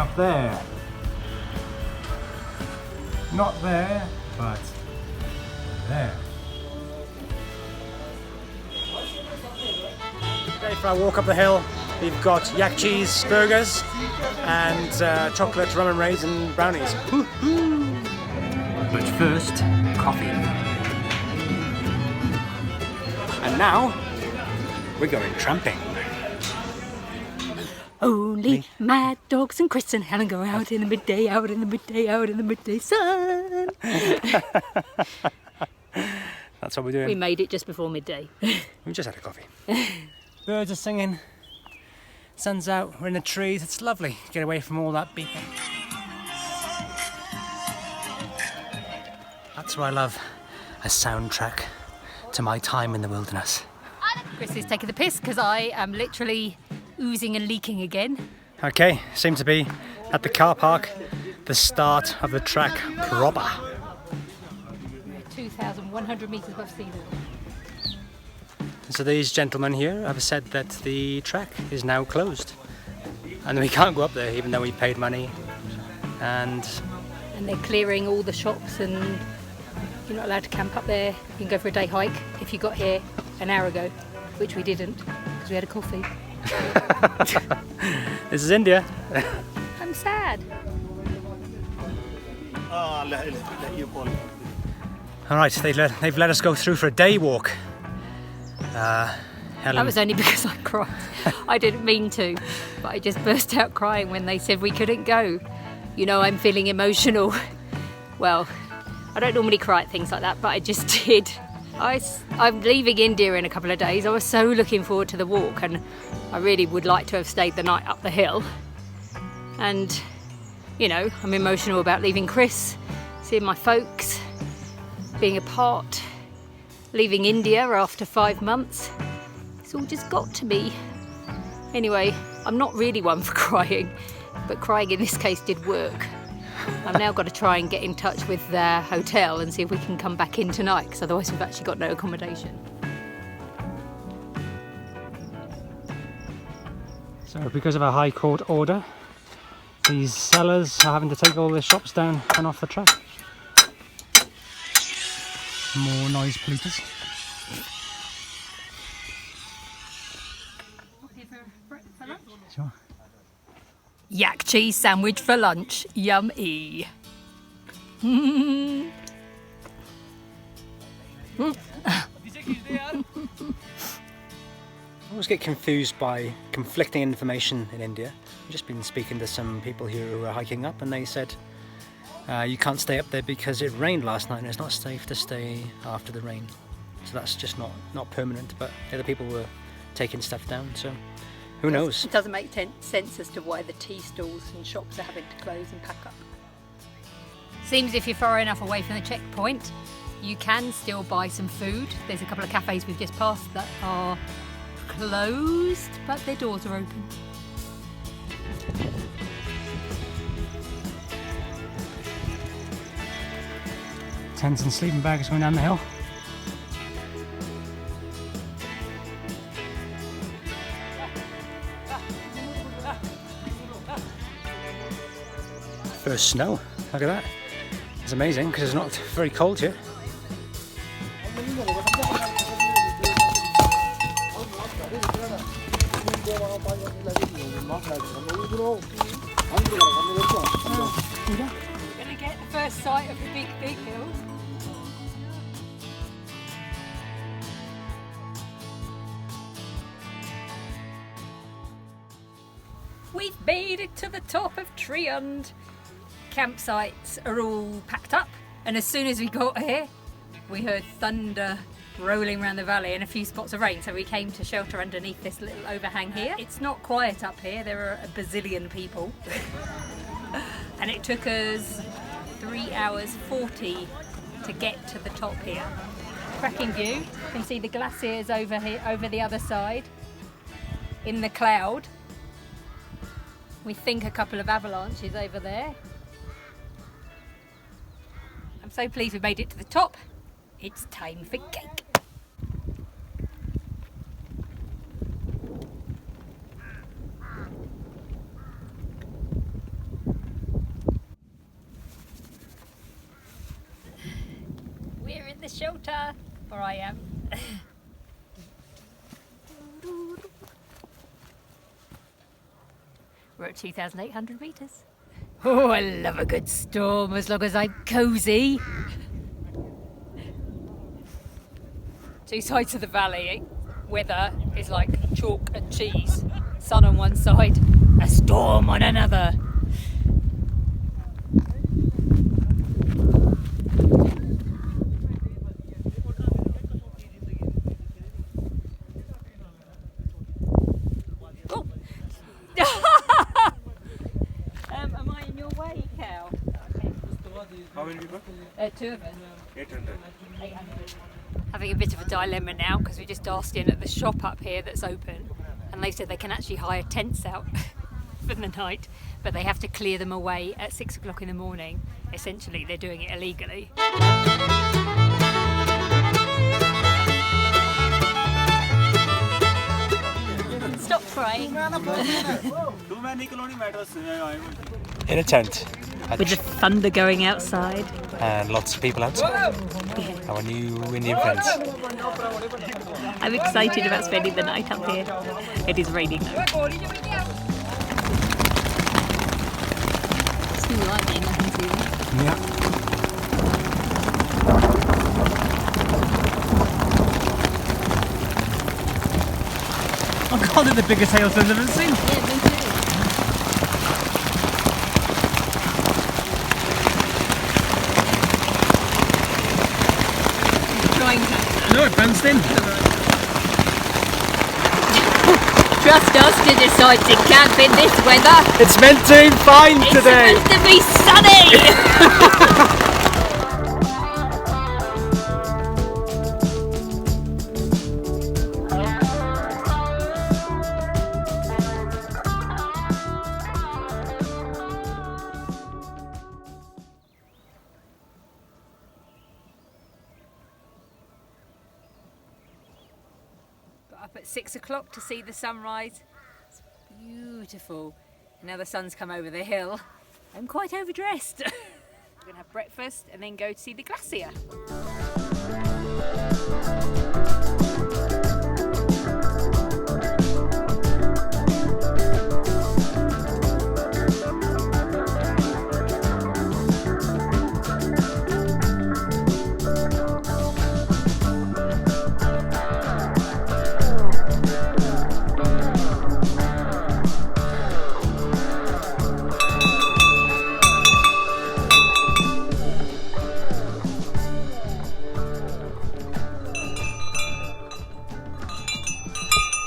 up there. Not there, but there. Today for our walk up the hill, we've got yak cheese burgers and chocolate rum and raisin brownies. But first, coffee. And now, we're going tramping. Only mad dogs and Chris and Helen go out in the midday, out in the midday, out in the midday sun. That's what we're doing. We made it just before midday. We just had a coffee. Birds are singing. Sun's out. We're in the trees. It's lovely. Get away from all that beeping. That's what I love. A soundtrack to my time in the wilderness. Chris is taking the piss because I am literally oozing and leaking again. Okay, seem to be at the car park, the start of the track proper. We're 2,100 metres above sea level. So these gentlemen here have said that the track is now closed. And we can't go up there even though we paid money. And they're clearing all the shops and you're not allowed to camp up there. You can go for a day hike if you got here an hour ago, which we didn't because we had a coffee. This is India. I'm sad. Alright, they've let us go through for a day walk. Helen. That was only because I cried. I didn't mean to, but I just burst out crying when they said we couldn't go. You know, I'm feeling emotional. Well, I don't normally cry at things like that, but I just did. I'm leaving India in a couple of days. I was so looking forward to the walk and I really would like to have stayed the night up the hill. And, you know, I'm emotional about leaving Chris, seeing my folks, being apart, leaving India after 5 months. It's all just got to me. Anyway, I'm not really one for crying, but crying in this case did work. I've now got to try and get in touch with their hotel and see if we can come back in tonight, because otherwise we've actually got no accommodation. So because of a High Court order, these sellers are having to take all their shops down and off the track. More noise polluters. Sure. Yak cheese sandwich for lunch. Yummy. I always get confused by conflicting information in India. I've just been speaking to some people here who are hiking up and they said you can't stay up there because it rained last night and it's not safe to stay after the rain. So that's just not permanent, but the other people were taking stuff down, so who knows? It doesn't make sense as to why the tea stalls and shops are having to close and pack up. Seems if you're far enough away from the checkpoint, you can still buy some food. There's a couple of cafes we've just passed that are closed, but their doors are open. Tents and sleeping bags going down the hill. First snow, look at that. It's amazing because it's not very cold here. We're going to get the first sight of the big hills. We've made it to the top of Triund. Campsites are all packed up, and as soon as we got here, we heard thunder rolling around the valley and a few spots of rain, so we came to shelter underneath this little overhang here. It's not quiet up here, there are a bazillion people. And it took us 3 hours 40 to get to the top here. Cracking view. You can see the glaciers over here, over the other side, in the cloud. We think a couple of avalanches over there. I'm so pleased we made it to the top. It's time for cake. water where I am. We're at 2,800 metres. Oh, I love a good storm as long as I'm cosy. Two sides of the valley, weather is like chalk and cheese. Sun on one side, a storm on another. Oh. Am I in your way, Cal? How many people? Two of us. 800. 800. Having a bit of a dilemma now because we just asked in at the shop up here that's open, and they said they can actually hire tents out for the night, but they have to clear them away at 6 o'clock in the morning. Essentially, they're doing it illegally. Stop crying. In a tent. With the thunder going outside. And lots of people outside. Our new Indian friends. I'm excited about spending the night up here. It is raining though. Still lightning, I can see them. Yeah. I called it the biggest hailstones I've ever seen. Yeah, me too. No, it bounced in. Trust us to decide to camp in this weather. It's meant to be fine today. It's supposed to be sunny. Up at 6 o'clock to see the sunrise. It's beautiful. And now the sun's come over the hill. I'm quite overdressed. We're gonna have breakfast and then go to see the glacier.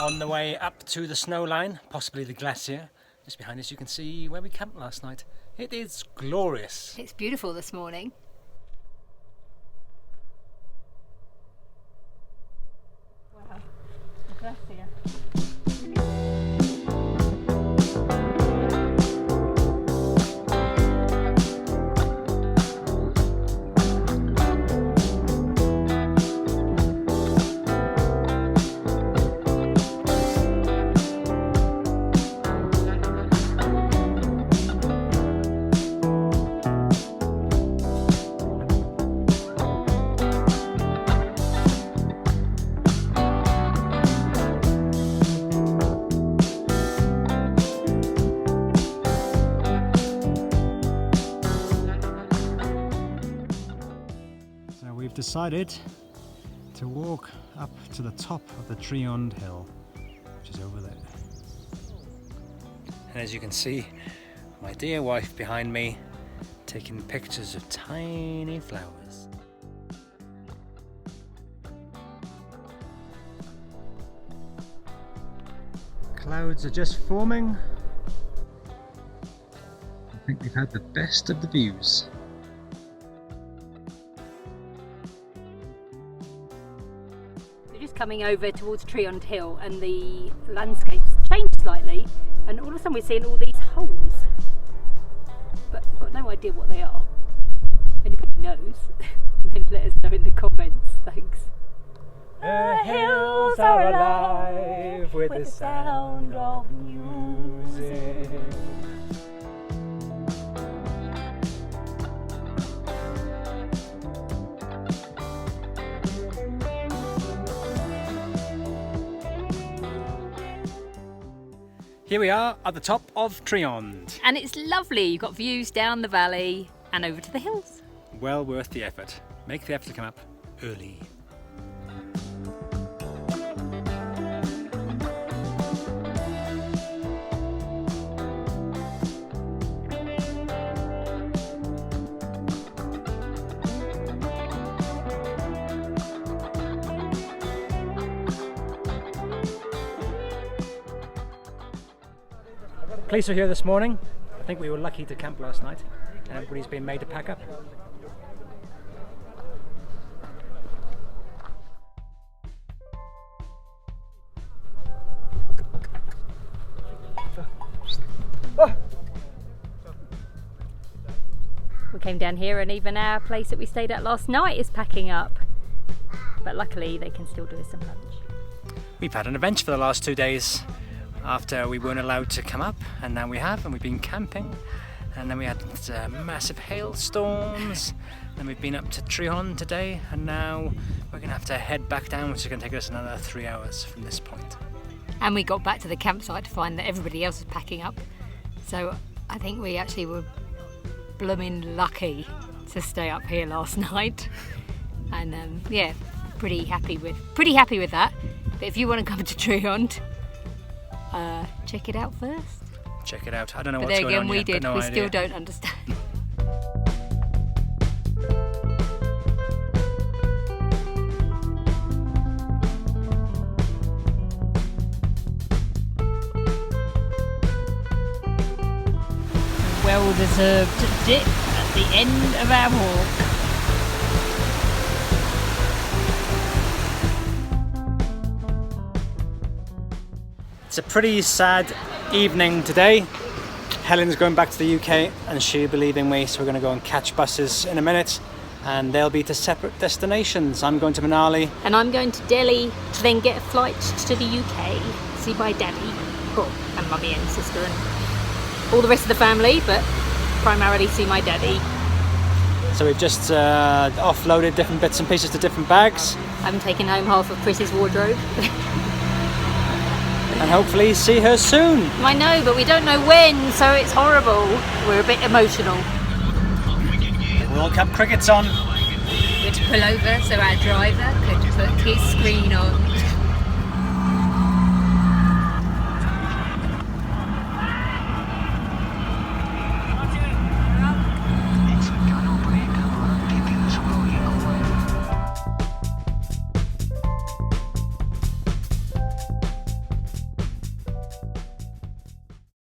On the way up to the snow line, possibly the glacier. Just behind us you can see where we camped last night. It is glorious. It's beautiful this morning. Wow, the glacier. We've decided to walk up to the top of the Triund hill, which is over there. And as you can see, my dear wife behind me taking pictures of tiny flowers. Clouds are just forming. I think we've had the best of the views. Just coming over towards Triund Hill and the landscape's changed slightly, and all of a sudden we're seeing all these holes, but we've got no idea what they are. If anybody knows, then let us know in the comments. Thanks. The hills are alive with the sound of music. Here we are at the top of Triund. And it's lovely. You've got views down the valley and over to the hills. Well worth the effort. Make the effort to come up early. Police are here this morning. I think we were lucky to camp last night and everybody's been made to pack up. We came down here and even our place that we stayed at last night is packing up. But luckily they can still do us some lunch. We've had an adventure for the last 2 days after we weren't allowed to come up, and now we have, and we've been camping, and then we had massive hailstorms, then we've been up to Triund today, and now we're going to have to head back down, which is going to take us another 3 hours from this point. And we got back to the campsite to find that everybody else was packing up. So I think we actually were blooming lucky to stay up here last night. And yeah, pretty happy with that. But if you want to come to Triund, check it out first. Check it out. I don't know But what's there going again, on we yet, did. but no We idea. still don't understand. Well-deserved dip at the end of our walk. It's a pretty sad evening today. Helen's going back to the UK and she'll be leaving me, so we're going to go and catch buses in a minute, and they'll be to separate destinations. I'm going to Manali. And I'm going to Delhi to then get a flight to the UK, see my daddy, and mummy and sister and all the rest of the family, but primarily see my daddy. So we've just offloaded different bits and pieces to different bags, I'm taking home half of Chris's wardrobe. and hopefully see her soon. I know, but we don't know when, so it's horrible. We're a bit emotional. World Cup cricket's on. We had to pull over so our driver could put his screen on.